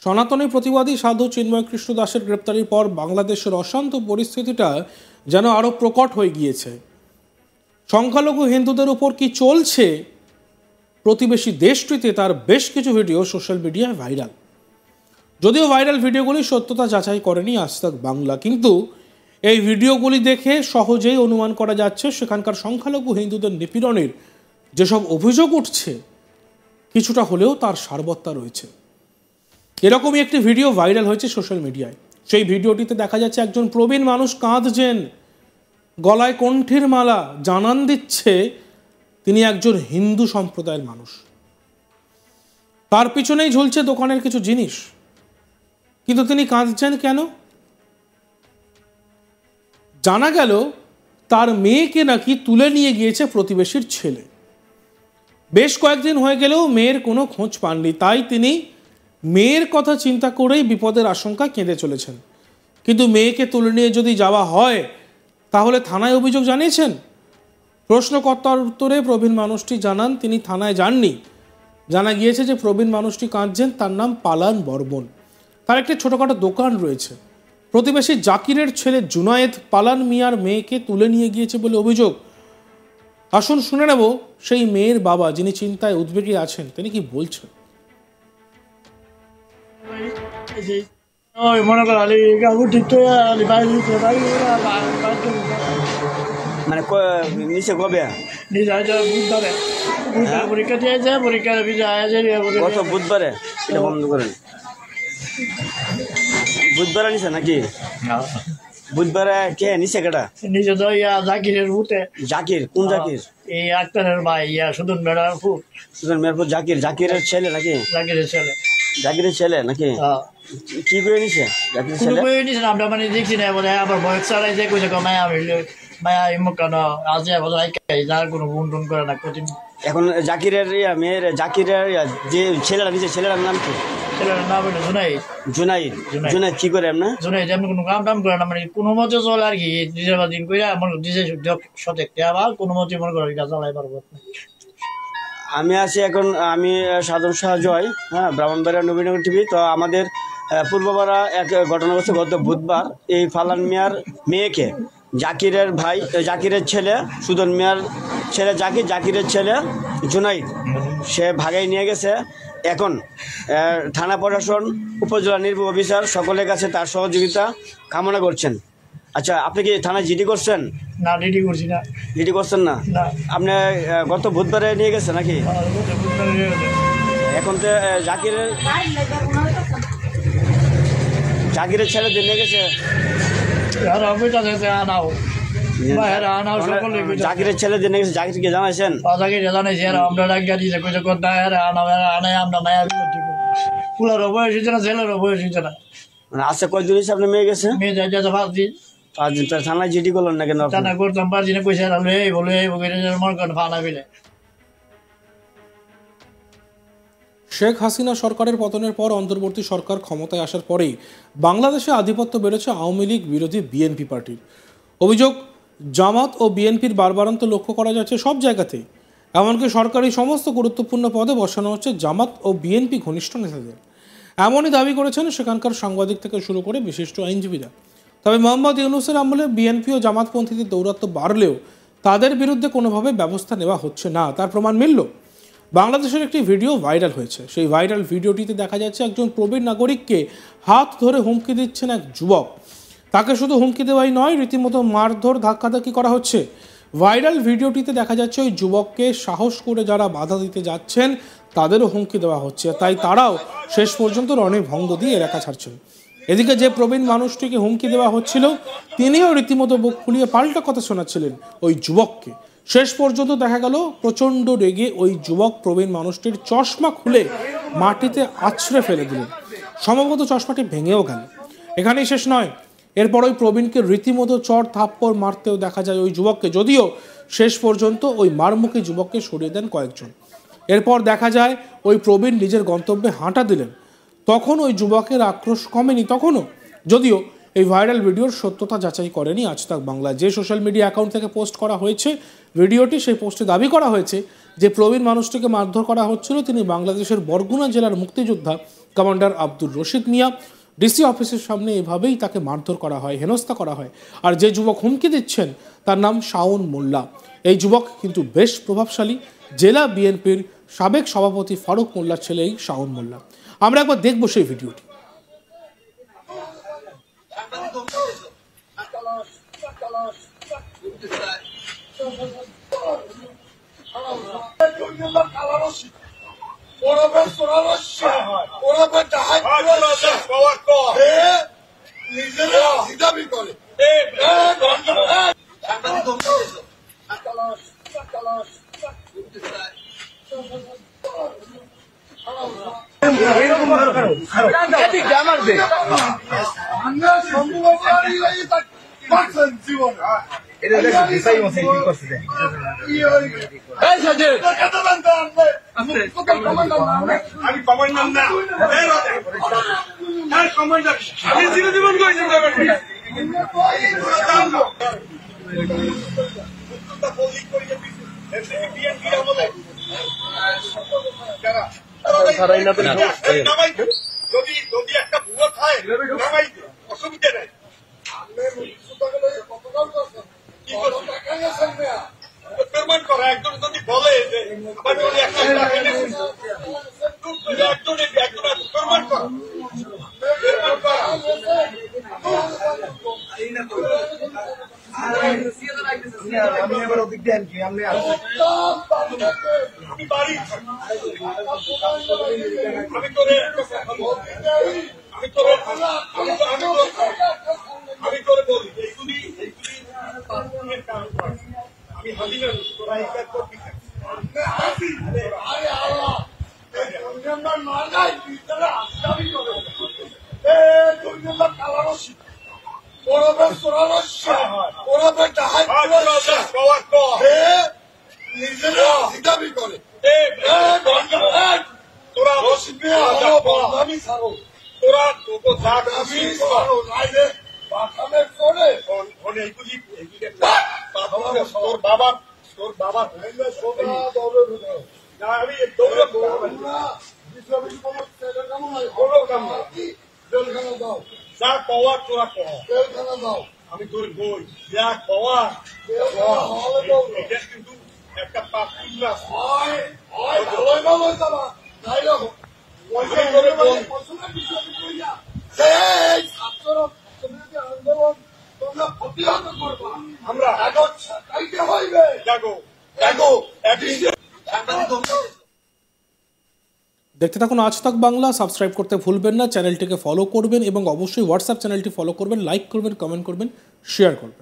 সনাতনী প্রতিবাদী সাধু চিন্ময় কৃষ্ণ দাসের গ্রেপ্তারির পর বাংলাদেশের অশান্ত পরিস্থিতিটা যেন আরও প্রকট হয়ে গিয়েছে। সংখ্যালঘু হিন্দুদের উপর কি চলছে প্রতিবেশী দেশটিতে তার বেশ কিছু ভিডিও সোশ্যাল মিডিয়ায় ভাইরাল। যদিও ভাইরাল ভিডিওগুলি সত্যতা যাচাই করেনি আজ তাক বাংলা, কিন্তু এই ভিডিওগুলি দেখে সহজেই অনুমান করা যাচ্ছে সেখানকার সংখ্যালঘু হিন্দুদের নিপীড়নের যেসব অভিযোগ উঠছে কিছুটা হলেও তার সারবত্তা রয়েছে। এরকমই একটি ভিডিও ভাইরাল হয়েছে সোশ্যাল মিডিয়ায়। সেই ভিডিওটিতে দেখা যাচ্ছে একজন প্রবীণ মানুষ কাঁদছেন, গলায় কণ্ঠের মালা, জানান দিচ্ছে তিনি একজন হিন্দু সম্প্রদায়ের মানুষ। তার পিছনেই ঝুলছে দোকানের কিছু জিনিস, কিন্তু তিনি কাঁদছেন কেন? জানা গেল তার মেয়েকে নাকি তুলে নিয়ে গিয়েছে প্রতিবেশীর ছেলে। বেশ কয়েকদিন হয়ে গেলেও মেয়ের কোনো খোঁজ পাননি, তাই তিনি মেয়ের কথা চিন্তা করেই বিপদের আশঙ্কা কেঁদে চলেছেন। কিন্তু মেয়েকে তুলে নিয়ে যদি যাওয়া হয় তাহলে থানায় অভিযোগ জানিয়েছেন? প্রশ্নকর্তার উত্তরে প্রবীণ মানুষটি জানান তিনি থানায় যাননি। জানা গিয়েছে যে প্রবীণ মানুষটি কাঁদছেন, তার নাম পালান বর্মন। তার একটি ছোটোখাটো দোকান রয়েছে। প্রতিবেশী জাকিরের ছেলে জুনায়েদ পালান মিয়ার মেয়েকে তুলে নিয়ে গিয়েছে বলে অভিযোগ। আসুন শুনে নেব সেই মেয়ের বাবা, যিনি চিন্তায় উদ্বেগে আছেন, তিনি কি বলছেন। মানে নিচে কবে পরীক্ষা দিয়েছে, পরীক্ষার গত বুধবারে এটা বন্ধ করেন। বুধবারে নিছে নাকি? বুধবারে কে নিছে? কেটা নিচে তো জাকিরের ফুটে। জাকির? কোন জাকির? এই আক্তারের ভাই সুদন মেয়ের ফুট। সুদন মেয়ের ফুট জাকির? জাকিরের ছেলে নাকি? জাকিরের ছেলে। জাকিরের ছেলে নাকি? কি করে নিছে জাকিরের ছেলে? নিছে আমরা মানে দেখছি না, বলে আবার বয়স চালাইছে, কইছে মায়া হইলে মায়া ইমুক কেন আজ যার কোনো গুণ টুন করে না কঠিন। এখন জাকিরের মেয়ের জাকিরের যে ছেলেরা নিচে, ছেলেটার নাম কি? ছেলের নাম হইলো জুনাইদ। জুনাইদ? জুনাইদ কি করে? এমন জুনাইদ এমনি কোনো কাম টাম করে না, মানে কোনো মতে চলে আর কি। নিজের দিন করে মনে নিজে সঠিক আবার কোনো মতে মনে করে চালাই পারবো। আমি আছি এখন, আমি সাধন শাহ জয়, হ্যাঁ, ব্রাহ্মণবাড়িয়া নবীনগর টিভি। তো আমাদের পূর্বপাড়া এক ঘটনা ঘটছে গত বুধবার। এই ফালান মিয়ার মেয়েকে জাকিরের ভাই, জাকিরের ছেলে সুদন মিয়ার ছেলে জাকির, জাকিরের ছেলে জুনাইদ, সে ভাগাই নিয়ে গেছে। এখন থানা প্রশাসন, উপজেলা নির্বাহী অফিসার সকলের কাছে তার সহযোগিতা কামনা করছেন। আচ্ছা, আপনি কি থানায় জিডি করছেন? না, জিডি করছি না। জিডি করছেন না? আপনি গত বুধবারে নিয়ে গেছে নাকি? এখন তো জাকিরের ছেলে নিয়ে গেছে। জাকিরের ছেলে দিয়ে গেছে, জাকিরকে জানাইছেন? জানাইছি, আমরা পুলারও বয়স হয়েছে না, ছেলেরও বয়স হয়েছে না। মানে আচ্ছা, কয়দিন হয়েছে আপনি মেয়ে গেছে? মেয়ে যাই 5 দিন। 5 দিন? থানায় জিডি করলেন না কেন? থানা করতাম 5 দিনে, পয়সা বলে মনে করেন ফানা পেলে। শেখ হাসিনা সরকারের পতনের পর অন্তর্বর্তী সরকার ক্ষমতায় আসার পরেই বাংলাদেশে আধিপত্য বেড়েছে আওয়ামী লীগ বিরোধী বিএনপি পার্টির। অভিযোগ, জামাত ও বিএনপির বারবারান্ত লক্ষ্য করা যাচ্ছে সব জায়গাতেই। এমনকি সরকারি সমস্ত গুরুত্বপূর্ণ পদে বসানো হচ্ছে জামাত ও বিএনপি ঘনিষ্ঠ নেতাদের। এমনই দাবি করেছেন সেখানকার সাংবাদিক থেকে শুরু করে বিশিষ্ট আইনজীবীরা। তবে মোহাম্মদ ইউনূসের আমলে বিএনপি ও জামাতপন্থীদের দৌরাত্ম্য বাড়লেও তাদের বিরুদ্ধে কোনোভাবে ব্যবস্থা নেওয়া হচ্ছে না, তার প্রমাণ মিলল। বাংলাদেশের একটি ভিডিও ভাইরাল হয়েছে। সেই ভাইরাল ভিডিওটিতে দেখা যাচ্ছে একজন প্রবীণ নাগরিককে হাত ধরে হুমকি দিচ্ছেন এক যুবক। তাকে শুধু হুমকি দেওয়াই নয়, রীতিমতো মারধর, ধাক্কাধাক্কি করা হচ্ছে। ভাইরাল ভিডিওটিতে দেখা যাচ্ছে ওই যুবককে সাহস করে যারা বাধা দিতে যাচ্ছেন তাদেরও হুমকি দেওয়া হচ্ছে, তাই তারাও শেষ পর্যন্ত রণভঙ্গ দিয়ে এলাকা ছাড়ছেন। এদিকে যে প্রবীণ মানুষটিকে হুমকি দেওয়া হচ্ছিল তিনিও রীতিমতো বুক ফুলিয়ে পাল্টা কথা শোনাচ্ছিলেন ওই যুবককে। শেষ পর্যন্ত দেখা গেল প্রচণ্ড রেগে ওই যুবক প্রবীণ মানুষটির চশমা খুলে মাটিতে আছড়ে ফেলে দিলেন। সম্ভবত চশমাটি ভেঙেও গেল। এখানেই শেষ নয়, এরপর ওই প্রবীণকে রীতিমতো চড় থাপ্পড় মারতেও দেখা যায় ওই যুবককে, যদিও শেষ পর্যন্ত ওই মারমুখী যুবককে সরিয়ে দেন কয়েকজন। এরপর দেখা যায় ওই প্রবীণ নিজের গন্তব্যে হাঁটা দিলেন। তখন ওই যুবকের আক্রোশ কমেনি তখনও, যদিও এই ভাইরাল ভিডিওর সত্যতা যাচাই করেনি আজ তাক বাংলা। যে সোশ্যাল মিডিয়া অ্যাকাউন্ট থেকে পোস্ট করা হয়েছে ভিডিওটি, সেই পোস্টে দাবি করা হয়েছে যে প্রবীণ মানুষটিকে মারধর করা হচ্ছিল তিনি বাংলাদেশের বরগুনা জেলার মুক্তিযোদ্ধা কমান্ডার আব্দুর রশিদ মিয়া। ডিসি অফিসের সামনে এভাবেই তাকে মারধর করা হয়, হেনস্থা করা হয়। আর যে যুবক হুমকি দিচ্ছেন তার নাম শাওন মোল্লা। এই যুবক কিন্তু বেশ প্রভাবশালী। জেলা বিএনপির সাবেক সভাপতি ফারুক মোল্লার ছেলে এই শাওন মোল্লা। আমরা একবার দেখবো সেই ভিডিওটি। যদি একটা ভুয়া খায় অসুবিধা নেই। প্রমাণ করা একজন যদি বলে যে একজন প্রমাণ করা আমি বাড়ি আমি করে আমি করে বলি এইগুলি আমি হাজি না তোরা এই কাজ করবি তোরা তোর বাবা আমি যা পাওয়ার তোরা পাওয়া আমি তোর বই যা পাওয়ার এটা কিন্তু একটা পাপ আমরা দেখতে থাকুন আজ তাক বাংলা। সাবস্ক্রাইব করতে ভুলবেন না, চ্যানেলটিকে ফলো করবেন এবং অবশ্যই হোয়াটসঅ্যাপ চ্যানেলটি ফলো করবেন, লাইক করবেন, কমেন্ট করবেন, শেয়ার করবেন।